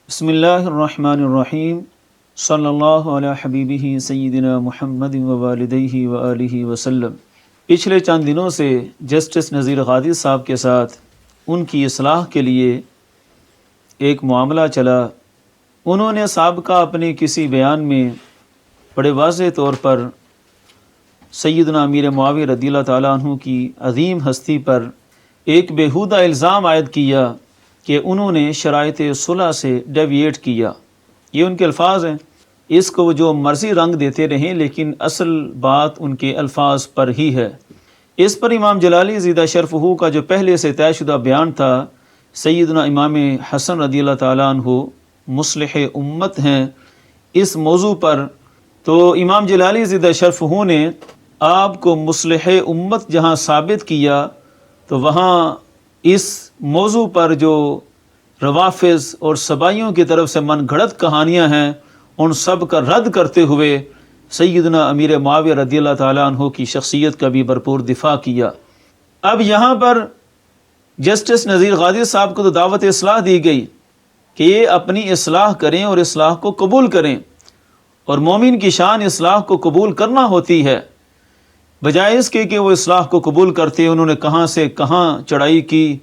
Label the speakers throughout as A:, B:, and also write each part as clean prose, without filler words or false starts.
A: بسم اللہ الرحمن الرحیم صلی اللہ علی حبیبہ سیدنا محمد ووالدیہ وآلہ وسلم۔ پچھلے چند دنوں سے جسٹس نذیر قادری صاحب کے ساتھ ان کی اصلاح کے لیے ایک معاملہ چلا۔ انہوں نے سابقہ اپنے کسی بیان میں بڑے واضح طور پر سیدنا امیر معاویہ رضی اللہ تعالیٰ عنہ کی عظیم ہستی پر ایک بیہودہ الزام عائد کیا کہ انہوں نے شرائط صلح سے ڈیویٹ کیا۔ یہ ان کے الفاظ ہیں، اس کو وہ جو مرضی رنگ دیتے رہیں لیکن اصل بات ان کے الفاظ پر ہی ہے۔ اس پر امام جلالی زیدہ شرفہ کا جو پہلے سے طے شدہ بیان تھا، سیدنا امام حسن رضی اللہ تعالیٰ عنہ مصلح امت ہیں اس موضوع پر، تو امام جلالی زیدہ شرفہ نے آپ کو مصلح امت جہاں ثابت کیا تو وہاں اس موضوع پر جو روافض اور سبائیوں کی طرف سے من گھڑت کہانیاں ہیں ان سب کا رد کرتے ہوئے سیدنا امیر معاویہ رضی اللہ تعالیٰ عنہ کی شخصیت کا بھی بھرپور دفاع کیا۔ اب یہاں پر جسٹس نذیر قادری صاحب کو تو دعوت اصلاح دی گئی کہ یہ اپنی اصلاح کریں اور اصلاح کو قبول کریں، اور مومن کی شان اصلاح کو قبول کرنا ہوتی ہے۔ بجائے اس کے کہ وہ اصلاح کو قبول کرتے، انہوں نے کہاں سے کہاں چڑھائی کی،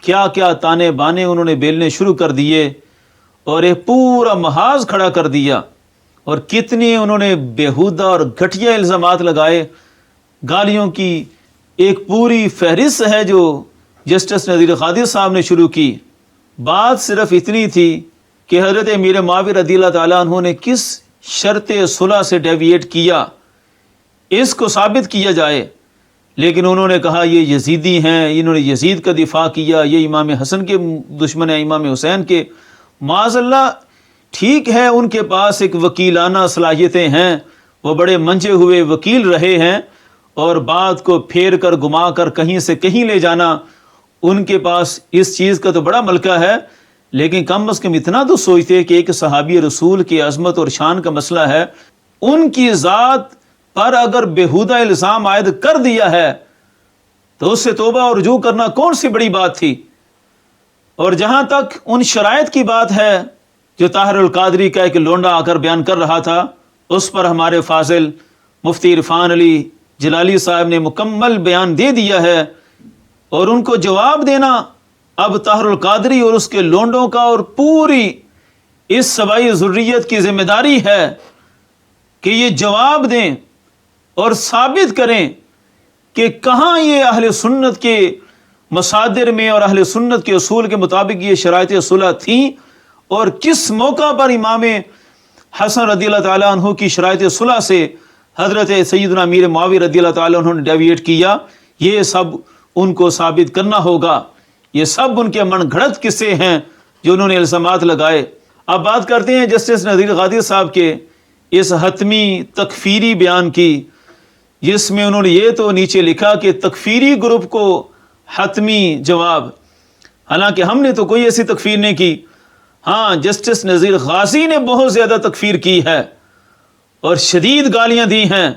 A: کیا کیا تانے بانے انہوں نے بیلنے شروع کر دیے اور ایک پورا محاذ کھڑا کر دیا، اور کتنی انہوں نے بیہودہ اور گھٹیا الزامات لگائے۔ گالیوں کی ایک پوری فہرست ہے جو جسٹس نذیر قادری صاحب نے شروع کی۔ بات صرف اتنی تھی کہ حضرت امیر معاویہ رضی اللہ تعالیٰ عنہ نے کس شرط صلح سے ڈیویٹ کیا اس کو ثابت کیا جائے، لیکن انہوں نے کہا یہ یزیدی ہیں، انہوں نے یزید کا دفاع کیا، یہ امام حسن کے دشمن ہیں، امام حسین کے۔ معاذ اللہ، ٹھیک ہے ان کے پاس ایک وکیلانہ صلاحیتیں ہیں، وہ بڑے منجے ہوئے وکیل رہے ہیں، اور بات کو پھیر کر گما کر کہیں سے کہیں لے جانا ان کے پاس اس چیز کا تو بڑا ملکہ ہے، لیکن کم از کم اتنا تو سوچتے کہ ایک صحابی رسول کی عظمت اور شان کا مسئلہ ہے، ان کی ذات پر اگر بیہودہ الزام عائد کر دیا ہے تو اس سے توبہ اور رجوع کرنا کون سی بڑی بات تھی۔ اور جہاں تک ان شرائط کی بات ہے جو طاہر القادری کا ایک لونڈا آ کر بیان کر رہا تھا، اس پر ہمارے فاضل مفتی عرفان علی جلالی صاحب نے مکمل بیان دے دیا ہے، اور ان کو جواب دینا اب طاہر القادری اور اس کے لونڈوں کا اور پوری اس سبائی ذریت کی ذمہ داری ہے کہ یہ جواب دیں اور ثابت کریں کہ کہاں یہ اہل سنت کے مصادر میں اور اہل سنت کے اصول کے مطابق یہ شرائط صلح تھیں، اور کس موقع پر امام حسن رضی اللہ تعالیٰ عنہ کی شرائط صلح سے حضرت سیدنا امیر معاویہ رضی اللہ تعالیٰ عنہ نے ڈیویٹ کیا۔ یہ سب ان کو ثابت کرنا ہوگا، یہ سب ان کے من گھڑت قصے ہیں جو انہوں نے الزامات لگائے۔ اب بات کرتے ہیں جسٹس نذیر قادری صاحب کے اس حتمی تکفیری بیان کی، جس میں انہوں نے یہ تو نیچے لکھا کہ تکفیری گروپ کو حتمی جواب، حالانکہ ہم نے تو کوئی ایسی تکفیر نہیں کی۔ ہاں، جسٹس نذیر غازی نے بہت زیادہ تکفیر کی ہے اور شدید گالیاں دی ہیں،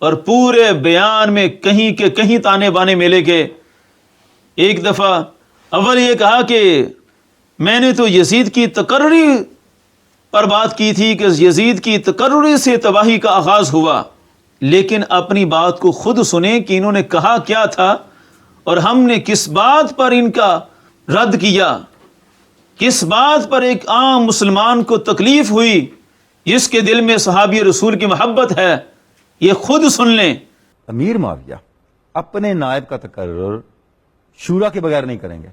A: اور پورے بیان میں کہیں کے کہیں تانے بانے ملے گئے۔ ایک دفعہ اول یہ کہا کہ میں نے تو یزید کی تقرری پر بات کی تھی کہ یزید کی تقرری سے تباہی کا آغاز ہوا، لیکن اپنی بات کو خود سنیں کہ انہوں نے کہا کیا تھا اور ہم نے کس بات پر ان کا رد کیا، کس بات پر ایک عام مسلمان کو تکلیف ہوئی جس کے دل میں صحابی رسول کی محبت ہے، یہ خود سن لیں۔
B: امیر معاویہ اپنے نائب کا تقرر شورا کے بغیر نہیں کریں گے۔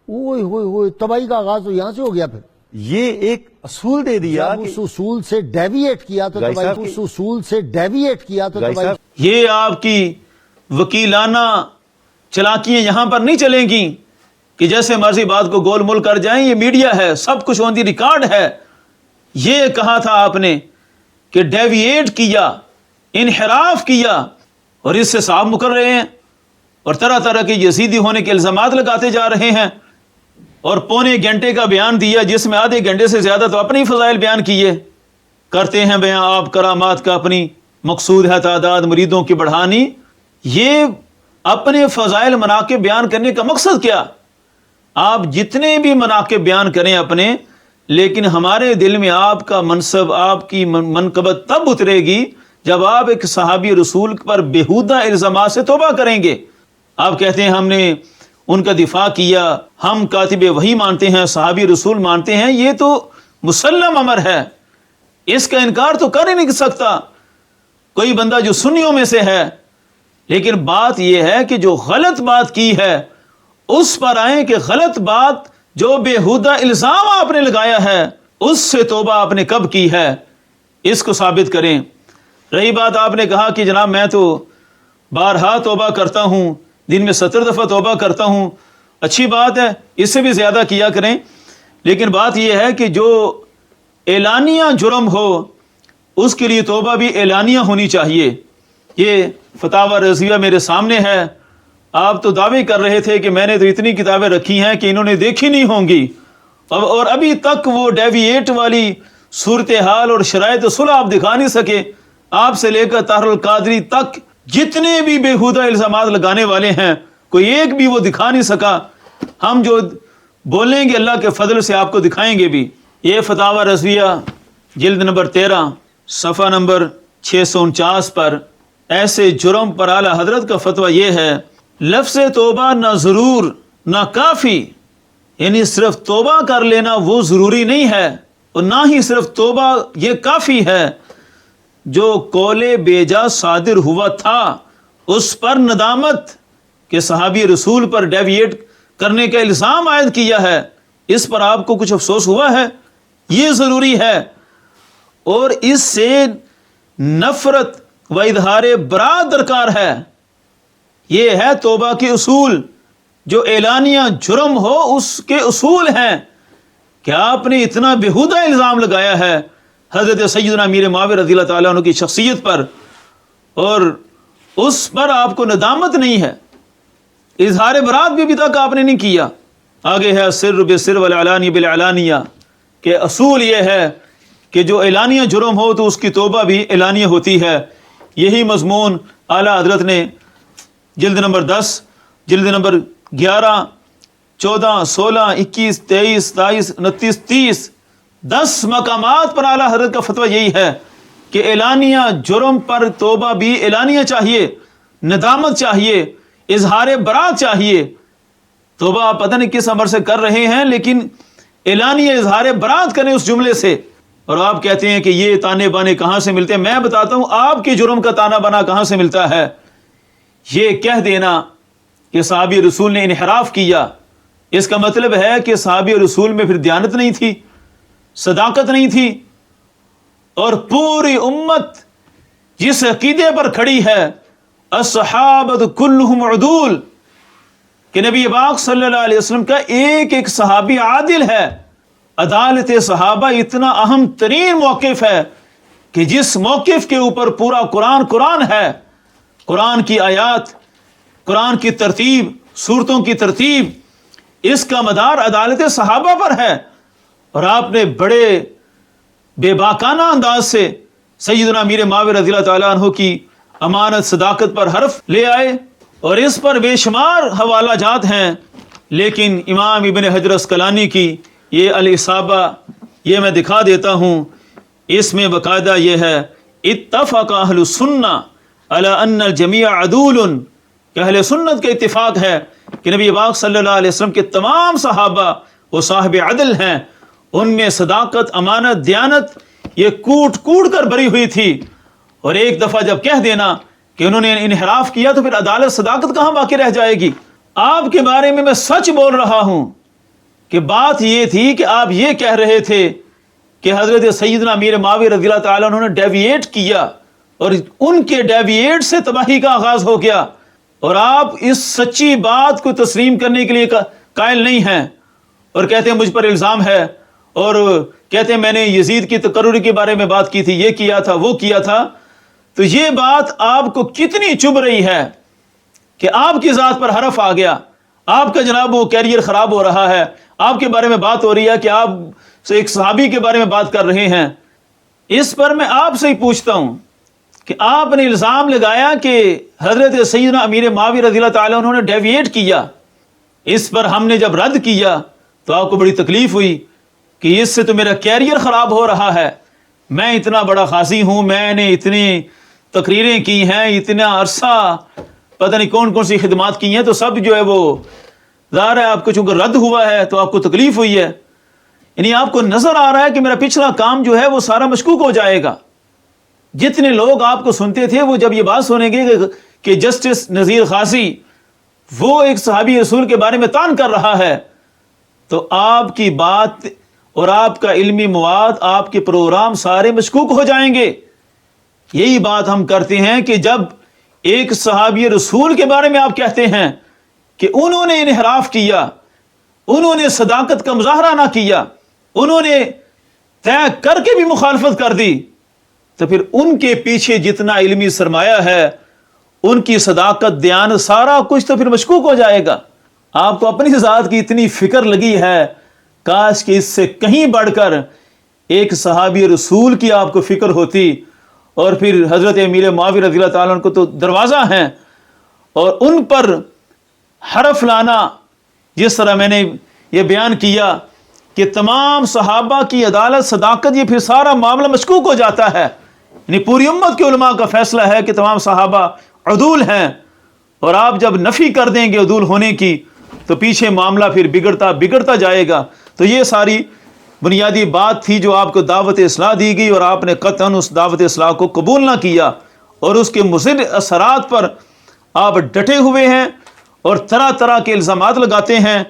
C: اوئے ہوئے ہوئے، تباہی کا آغاز تو یہاں سے ہو گیا۔ پھر
B: یہ ایک اصول دے دیا
C: جب اس اصول سے ڈیویٹ کیا تو
B: گائی صاحب
C: اس اصول سے ڈیویٹ کیا تو
B: گائی صاحب
A: یہ آپ کی وکیلانہ چلاکیاں یہاں پر نہیں چلیں گی کہ جیسے مرضی بات کو گول مول کر جائیں۔ یہ میڈیا ہے، سب کچھ آن دی ریکارڈ ہے۔ یہ کہا تھا آپ نے کہ ڈیویٹ کیا، انحراف کیا، اور اس سے صاحب مکر رہے ہیں اور طرح طرح کے یزیدی ہونے کے الزامات لگاتے جا رہے ہیں، اور پونے گھنٹے کا بیان دیا جس میں آدھے گھنٹے سے زیادہ تو اپنی فضائل بیان کیے۔ کرتے ہیں بیان آپ کرامات کا، اپنی مقصود ہے تعداد مریدوں کی بڑھانی۔ یہ اپنے فضائل مناقب بیان کرنے کا مقصد کیا؟ آپ جتنے بھی مناقب بیان کریں اپنے، لیکن ہمارے دل میں آپ کا منصب، آپ کی منقبت تب اترے گی جب آپ ایک صحابی رسول پر بیہودہ الزامات سے توبہ کریں گے۔ آپ کہتے ہیں ہم نے ان کا دفاع کیا، ہم کاتب وحی مانتے ہیں، صحابی رسول مانتے ہیں، یہ تو مسلم امر ہے، اس کا انکار تو کر ہی نہیں سکتا کوئی بندہ جو سنیوں میں سے ہے۔ لیکن بات یہ ہے کہ جو غلط بات کی ہے اس پر آئیں کہ غلط بات جو بیہودہ الزام آپ نے لگایا ہے اس سے توبہ آپ نے کب کی ہے، اس کو ثابت کریں۔ رہی بات آپ نے کہا کہ جناب میں تو بارہا توبہ کرتا ہوں، دن میں 70 دفعہ توبہ کرتا ہوں، اچھی بات ہے، اس سے بھی زیادہ کیا کریں، لیکن بات یہ ہے کہ جو اعلانیہ جرم ہو اس کے لیے توبہ بھی اعلانیہ ہونی چاہیے۔ یہ فتاوی رضویہ میرے سامنے ہے، آپ تو دعوے کر رہے تھے کہ میں نے تو اتنی کتابیں رکھی ہیں کہ انہوں نے دیکھی نہیں ہوں گی، اور ابھی تک وہ ڈیویٹ والی صورتحال اور شرائط صلح آپ دکھا نہیں سکے۔ آپ سے لے کر طاہر القادری تک جتنے بھی بیہودہ الزامات لگانے والے ہیں کوئی ایک بھی وہ دکھا نہیں سکا۔ ہم جو بولیں گے اللہ کے فضل سے آپ کو دکھائیں گے بھی۔ یہ فتاوی رضویہ جلد نمبر 13 صفحہ نمبر 649 پر ایسے جرم پر اعلیٰ حضرت کا فتویٰ یہ ہے، لفظ توبہ نہ ضرور نہ کافی، یعنی صرف توبہ کر لینا وہ ضروری نہیں ہے، اور نہ ہی صرف توبہ یہ کافی ہے، جو قول بیجا صادر ہوا تھا اس پر ندامت کہ صحابی رسول پر ڈیویٹ کرنے کا الزام عائد کیا ہے، اس پر آپ کو کچھ افسوس ہوا ہے، یہ ضروری ہے، اور اس سے نفرت و اظہار برات درکار ہے۔ یہ ہے توبہ کے اصول، جو اعلانیہ جرم ہو اس کے اصول ہیں کہ آپ نے اتنا بیہودہ الزام لگایا ہے حضرت سیدنا امیر معاویہ رضی اللہ تعالیٰ عنہ کی شخصیت پر، اور اس پر آپ کو ندامت نہیں ہے، اظہار برات بھی ابھی تک آپ نے نہیں کیا۔ آگے ہے سر بالسر والعلانی بالعلانیہ، کہ اصول یہ ہے کہ جو اعلانیہ جرم ہو تو اس کی توبہ بھی اعلانیہ ہوتی ہے۔ یہی مضمون اعلیٰ حضرت نے جلد نمبر 10، جلد نمبر 11، 14، 16، 21، 23، 22، 29، 30 10 مقامات پر اعلیٰ حضرت کا فتویٰ یہی ہے کہ اعلانیہ جرم پر توبہ بھی اعلانیہ چاہیے، ندامت چاہیے، اظہار برات چاہیے۔ توبہ آپ پتہ نہیں کس امر سے کر رہے ہیں، لیکن اعلانیہ اظہار برات کریں اس جملے سے، اور آپ کہتے ہیں کہ یہ تانے بانے کہاں سے ملتے ہیں۔ میں بتاتا ہوں آپ کے جرم کا تانا بانا کہاں سے ملتا ہے۔ یہ کہہ دینا کہ صحابی رسول نے انحراف کیا، اس کا مطلب ہے کہ صحابی رسول میں پھر دیانت نہیں تھی، صداقت نہیں تھی، اور پوری امت جس عقیدے پر کھڑی ہے الصحابۃ کلہم عدول، کہ نبی پاک صلی اللہ علیہ وسلم کا ایک ایک صحابی عادل ہے۔ عدالت صحابہ اتنا اہم ترین موقف ہے کہ جس موقف کے اوپر پورا قرآن ہے، قرآن کی آیات، قرآن کی ترتیب، سورتوں کی ترتیب، اس کا مدار عدالت صحابہ پر ہے، اور آپ نے بڑے بے باکانہ انداز سے سیدنا امیر معاویہ رضی اللہ تعالیٰ عنہ کی امانت صداقت پر حرف لے آئے، اور اس پر بے شمار حوالہ جات ہیں۔ لیکن امام ابن حجر عسقلانی کی یہ الاصابہ، یہ میں دکھا دیتا ہوں، اس میں باقاعدہ یہ ہے اتفق اہل السنہ علی ان الجمیع عدول، کہ اہل سنت کا اتفاق ہے کہ نبی پاک صلی اللہ علیہ وسلم کے تمام صحابہ وہ صاحب عدل ہیں، ان میں صداقت، امانت، دیانت یہ کوٹ کوٹ کر بری ہوئی تھی، اور ایک دفعہ جب کہہ دینا کہ انہوں نے انحراف کیا تو پھر عدالت صداقت کہاں باقی رہ جائے گی۔ آپ کے بارے میں سچ بول رہا ہوں کہ بات یہ تھی کہ آپ یہ کہہ رہے تھے کہ حضرت سیدنا امیر معاویہ رضی اللہ تعالیٰ عنہ نے ڈیویٹ کیا، اور ان کے ڈیویٹ سے تباہی کا آغاز ہو گیا، اور آپ اس سچی بات کو تسلیم کرنے کے لیے قائل نہیں ہیں، اور کہتے ہیں مجھ پر الزام ہے، اور کہتے ہیں میں نے یزید کی تقرری کے بارے میں بات کی تھی، یہ کیا تھا، وہ کیا تھا۔ تو یہ بات آپ کو کتنی چبھ رہی ہے کہ آپ کی ذات پر حرف آ گیا، آپ کا جناب وہ کیریئر خراب ہو رہا ہے، آپ کے بارے میں بات ہو رہی ہے کہ آپ سے ایک صحابی کے بارے میں بات کر رہے ہیں۔ اس پر میں آپ سے ہی پوچھتا ہوں کہ آپ نے الزام لگایا کہ حضرت سیدنا امیر معاویہ رضی اللہ تعالیٰ عنہ نے ڈیویٹ کیا، اس پر ہم نے جب رد کیا تو آپ کو بڑی تکلیف ہوئی کہ اس سے تو میرا کیریئر خراب ہو رہا ہے، میں اتنا بڑا قاضی ہوں، میں نے اتنی تقریریں کی ہیں، اتنا عرصہ پتہ نہیں کون کون سی خدمات کی ہیں، تو سب جو ہے وہ ظاہر ہے آپ کو چونکہ رد ہوا ہے تو آپ کو تکلیف ہوئی ہے، یعنی آپ کو نظر آ رہا ہے کہ میرا پچھلا کام جو ہے وہ سارا مشکوک ہو جائے گا۔ جتنے لوگ آپ کو سنتے تھے وہ جب یہ بات سنیں گے کہ جسٹس نذیر غازی وہ ایک صحابی رسول کے بارے میں طعن کر رہا ہے، تو آپ کی بات اور آپ کا علمی مواد، آپ کے پروگرام سارے مشکوک ہو جائیں گے۔ یہی بات ہم کرتے ہیں کہ جب ایک صحابی رسول کے بارے میں آپ کہتے ہیں کہ انہوں نے انحراف کیا، انہوں نے صداقت کا مظاہرہ نہ کیا، انہوں نے طے کر کے بھی مخالفت کر دی، تو پھر ان کے پیچھے جتنا علمی سرمایہ ہے، ان کی صداقت، دیانت، سارا کچھ تو پھر مشکوک ہو جائے گا۔ آپ کو اپنی ذات کی اتنی فکر لگی ہے، کاش کہ اس سے کہیں بڑھ کر ایک صحابی رسول کی آپ کو فکر ہوتی، اور پھر حضرت امیر معاویہ رضی اللہ تعالیٰ عنہ کو تو دروازہ ہیں، اور ان پر حرف لانا، جس طرح میں نے یہ بیان کیا کہ تمام صحابہ کی عدالت، صداقت، یہ پھر سارا معاملہ مشکوک ہو جاتا ہے۔ یعنی پوری امت کے علماء کا فیصلہ ہے کہ تمام صحابہ عدول ہیں، اور آپ جب نفی کر دیں گے عدول ہونے کی تو پیچھے معاملہ پھر بگڑتا جائے گا۔ تو یہ ساری بنیادی بات تھی جو آپ کو دعوت اصلاح دی گئی، اور آپ نے قطعاً اس دعوت اصلاح کو قبول نہ کیا، اور اس کے مضر اثرات پر آپ ڈٹے ہوئے ہیں اور طرح طرح کے الزامات لگاتے ہیں۔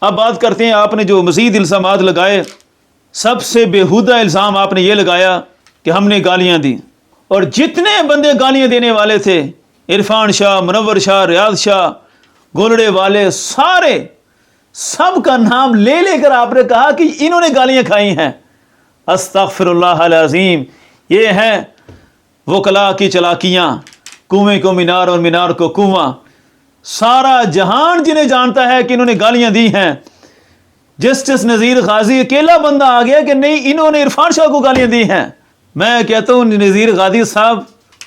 A: اب بات کرتے ہیں آپ نے جو مزید الزامات لگائے۔ سب سے بیہودہ الزام آپ نے یہ لگایا کہ ہم نے گالیاں دی، اور جتنے بندے گالیاں دینے والے تھے، عرفان شاہ، منور شاہ، ریاض شاہ، گولڑے والے، سارے سب کا نام لے لے کر آپ نے کہا کہ انہوں نے گالیاں کھائی ہیں۔ استغفر اللہ العظیم۔ یہ ہیں وکلاء کی چلاکیاں، کنویں کو مینار اور مینار کو کنواں۔ سارا جہان جنہیں جانتا ہے کہ انہوں نے گالیاں دی ہیں، جسٹس نذیر غازی اکیلا بندہ آ گیا کہ نہیں انہوں نے عرفان شاہ کو گالیاں دی ہیں۔ میں کہتا ہوں نذیر غازی صاحب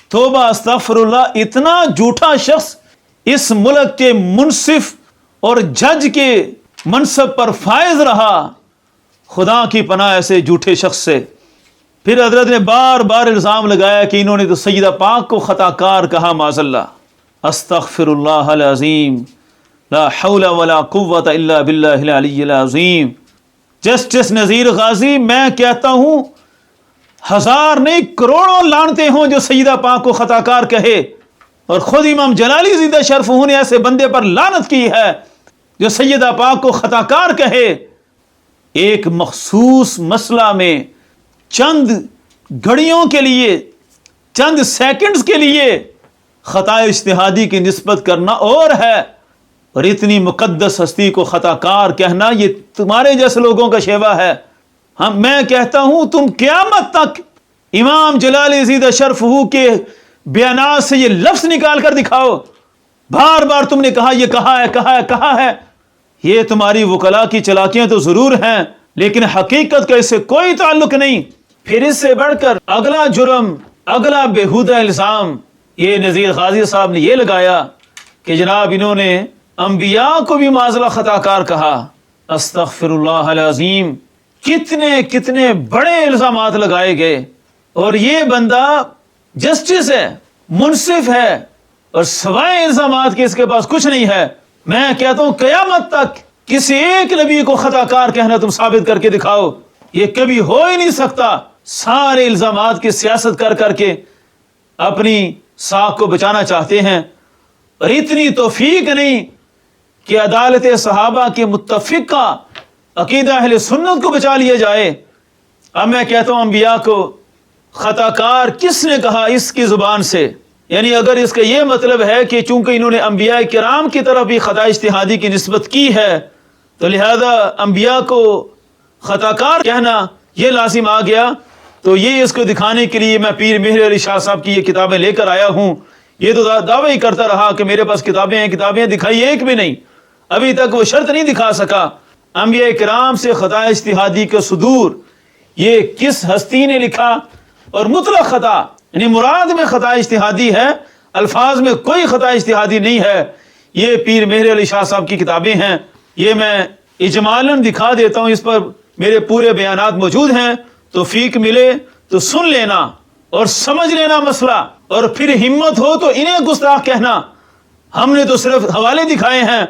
A: توبہ استغفر اللہ، اتنا جھوٹا شخص اس ملک کے منصف اور جج کے منصب پر فائز رہا، خدا کی پناہ ایسے جھوٹے شخص سے۔ پھر حضرت نے بار بار الزام لگایا کہ انہوں نے تو سیدہ پاک کو خطا کار کہا، معاذ اللہ۔ استغفر اللہ العظیم، لا حول ولا قوت الا باللہ العلی العظیم۔ جسٹس نذیر غازی، میں کہتا ہوں ہزار نہیں کروڑوں لعنتیں ہوں جو سیدہ پاک کو خطا کار کہے، اور خود امام جلالی زیدہ شرف نے ایسے بندے پر لعنت کی ہے جو سیدہ پاک کو خطا کار کہے۔ ایک مخصوص مسئلہ میں چند گھڑیوں کے لیے، چند سیکنڈز کے لیے خطا اجتہادی کی نسبت کرنا اور ہے، اور اتنی مقدس ہستی کو خطا کار کہنا یہ تمہارے جیسے لوگوں کا شیوہ ہے۔ میں کہتا ہوں تم قیامت تک امام جلالی زیدہ شرف کے بیانات سے یہ لفظ نکال کر دکھاؤ، بار بار تم نے کہا، یہ کہا ہے۔ یہ تمہاری وکلاء کی چلاکیاں تو ضرور ہیں، لیکن حقیقت کا اس سے کوئی تعلق نہیں۔ پھر اس سے بڑھ کر اگلا جرم، اگلا بیہودہ الزام یہ نذیر غازی صاحب نے یہ لگایا کہ جناب انہوں نے انبیاء کو بھی معاذ اللہ خطا کار کہا۔ استغفر اللہ العظیم۔ کتنے بڑے الزامات لگائے گئے، اور یہ بندہ جسٹس ہے، منصف ہے، اور سوائے الزامات کے اس کے پاس کچھ نہیں ہے۔ میں کہتا ہوں قیامت تک کسی ایک نبی کو خطا کار کہنا تم ثابت کر کے دکھاؤ، یہ کبھی ہو ہی نہیں سکتا۔ سارے الزامات کی سیاست کر کے اپنی ساکھ کو بچانا چاہتے ہیں، اور اتنی توفیق نہیں کہ عدالت صحابہ کے متفقہ عقیدہ اہل سنت کو بچا لیا جائے۔ اب میں کہتا ہوں انبیاء کو خطا کار کس نے کہا اس کی زبان سے؟ یعنی اگر اس کا یہ مطلب ہے کہ چونکہ انہوں نے انبیاء کرام کی طرف بھی خطا اجتہادی کی نسبت کی ہے تو لہذا انبیاء کو خطا کار کہنا یہ لازم آ گیا، تو یہ اس کو دکھانے کے لیے میں پیر مہر علی شاہ صاحب کی یہ کتابیں لے کر آیا ہوں۔ یہ تو دعویٰ ہی کرتا رہا کہ میرے پاس کتابیں ہیں، کتابیں دکھائی ایک بھی نہیں، ابھی تک وہ شرط نہیں دکھا سکا۔ انبیاء کرام سے خطا اجتہادی کا صدور یہ کس ہستی نے لکھا، اور مطلق خطا یعنی مراد میں خطا اجتہادی ہے، الفاظ میں کوئی خطا اجتہادی نہیں ہے، یہ پیر مہر علی شاہ صاحب کی کتابیں ہیں، یہ میں اجمالاً دکھا دیتا ہوں، اس پر میرے پورے بیانات موجود ہیں، توفیق ملے تو سن لینا اور سمجھ لینا مسئلہ، اور پھر ہمت ہو تو انہیں گستاخ کہنا۔ ہم نے تو صرف حوالے دکھائے ہیں،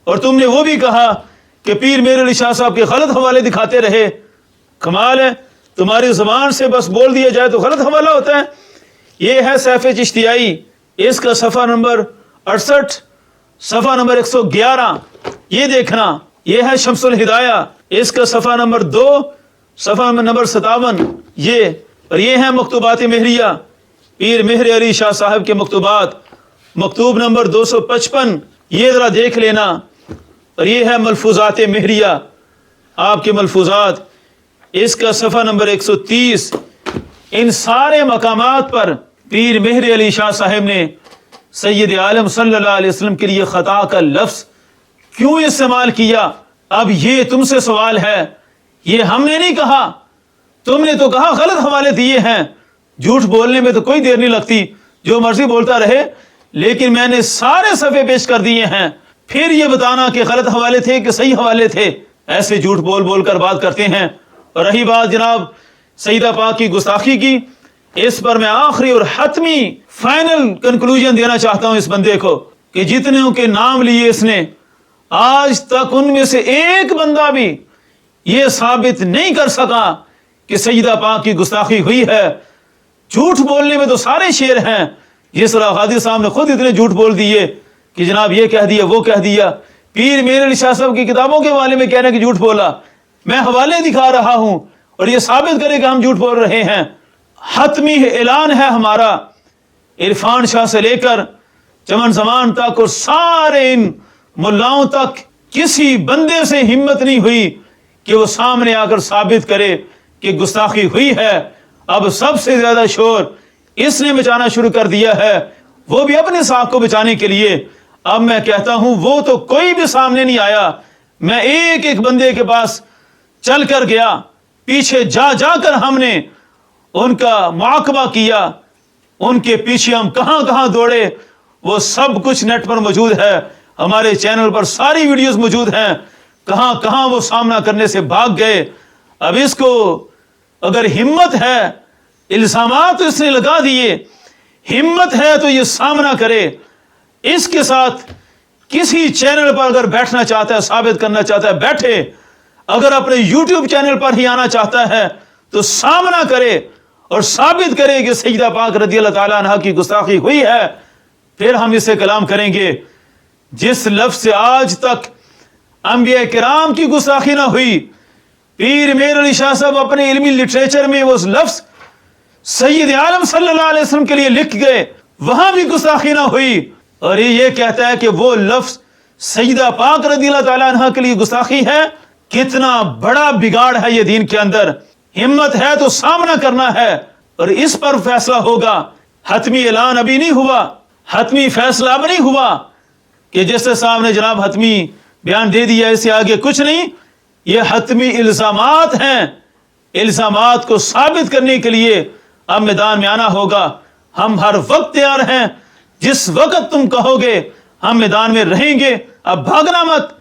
A: اور تم نے وہ بھی کہا کہ پیر مہر علی شاہ صاحب کے غلط حوالے دکھاتے رہے۔ کمال ہے، تمہاری زبان سے بس بول دیا جائے تو غلط حوالہ ہوتا ہے۔ یہ ہے سیف چشتیائی، اس کا صفحہ نمبر 68، صفحہ نمبر 111، یہ دیکھنا۔ یہ ہے شمس الہدایہ، اس کا صفحہ نمبر 2، صفحہ نمبر 57، یہ، اور یہ ہے مکتوبات مہریہ، پیر مہر علی شاہ صاحب کے مکتوبات، مکتوب نمبر 255، یہ ذرا دیکھ لینا۔ اور یہ ہے ملفوظات مہریہ، آپ کے ملفوظات، اس کا صفحہ نمبر 130۔ ان سارے مقامات پر پیر مہر علی شاہ صاحب نے سید عالم صلی اللہ علیہ وسلم کے لیے خطا کا لفظ کیوں استعمال کیا؟ اب یہ تم سے سوال ہے، یہ ہم نے نہیں کہا، تم نے تو کہا غلط حوالے دیے ہیں۔ جھوٹ بولنے میں تو کوئی دیر نہیں لگتی، جو مرضی بولتا رہے، لیکن میں نے سارے صفحے پیش کر دیے ہیں، پھر یہ بتانا کہ غلط حوالے تھے کہ صحیح حوالے تھے۔ ایسے جھوٹ بول بول کر بات کرتے ہیں۔ اور رہی بات جناب سیدہ پاک کی گستاخی کی، اس پر میں آخری اور حتمی فائنل کنکلوژن دینا چاہتا ہوں اس بندے کو، کہ جتنے کے نام لیے اس نے، آج تک ان میں سے ایک بندہ بھی یہ ثابت نہیں کر سکا کہ سیدہ پاک کی گستاخی ہوئی ہے۔ جھوٹ بولنے میں تو سارے شیر ہیں، جس طرح غادی صاحب نے خود اتنے جھوٹ بول دیے کہ جناب یہ کہہ دیا وہ کہہ دیا۔ پیر مہر علی شاہ صاحب کی کتابوں کے حوالے میں کہنا کہ جھوٹ بولا، میں حوالے دکھا رہا ہوں اور یہ ثابت کرے کہ ہم جھوٹ بول رہے ہیں۔ حتمی اعلان ہے ہمارا، عرفان شاہ سے لے کر چمن زمان تک اور سارے ان ملاؤں تک، کسی بندے سے ہمت نہیں ہوئی کہ وہ سامنے آ کر ثابت کرے کہ گستاخی ہوئی ہے۔ اب سب سے زیادہ شور اس نے مچانا شروع کر دیا ہے، وہ بھی اپنے ساکھ کو بچانے کے لیے۔ اب میں کہتا ہوں وہ تو کوئی بھی سامنے نہیں آیا، میں ایک ایک بندے کے پاس چل کر گیا، پیچھے جا جا کر ہم نے ان کا معاقبہ کیا، ان کے پیچھے ہم کہاں کہاں دوڑے، وہ سب کچھ نیٹ پر موجود ہے، ہمارے چینل پر ساری ویڈیوز موجود ہیں، کہاں کہاں وہ سامنا کرنے سے بھاگ گئے۔ اب اس کو اگر ہمت ہے، الزامات اس نے لگا دیے، ہمت ہے تو یہ سامنا کرے، اس کے ساتھ کسی چینل پر اگر بیٹھنا چاہتا ہے، ثابت کرنا چاہتا ہے، بیٹھے، اگر اپنے یوٹیوب چینل پر ہی آنا چاہتا ہے تو سامنا کرے اور ثابت کرے کہ سیدہ پاک رضی اللہ تعالیٰ عنہ کی گستاخی ہوئی ہے، پھر ہم اس سے کلام کریں گے۔ جس لفظ سے آج تک انبیاء کرام کی گستاخی نہ ہوئی، پیر مہر علی شاہ صاحب اپنے علمی لٹریچر میں وہ لفظ سید عالم صلی اللہ علیہ وسلم کے لیے لکھ گئے، وہاں بھی گستاخی نہ ہوئی، اور یہ کہتا ہے کہ وہ لفظ سیدہ پاک رضی اللہ تعالیٰ عنہ کے لیے گستاخی ہے۔ کتنا بڑا بگاڑ ہے یہ دین کے اندر۔ ہمت ہے تو سامنا کرنا ہے اور اس پر فیصلہ ہوگا۔ حتمی اعلان ابھی نہیں ہوا، حتمی فیصلہ اب نہیں ہوا کہ جیسے صاحب نے جناب حتمی بیان دے دیا، اس سے آگے کچھ نہیں۔ یہ حتمی الزامات ہیں، الزامات کو ثابت کرنے کے لیے اب میدان میں آنا ہوگا۔ ہم ہر وقت تیار ہیں، جس وقت تم کہو گے ہم میدان میں رہیں گے، اب بھاگنا مت۔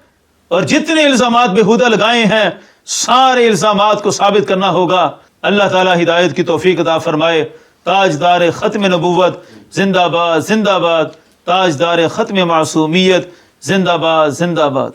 A: اور جتنے الزامات بےہودہ لگائے ہیں، سارے الزامات کو ثابت کرنا ہوگا۔ اللہ تعالی ہدایت کی توفیق عطا فرمائے۔ تاجدار ختم نبوت زندہ باد، زندہ باد۔ تاجدار ختم معصومیت زندہ باد، زندہ باد۔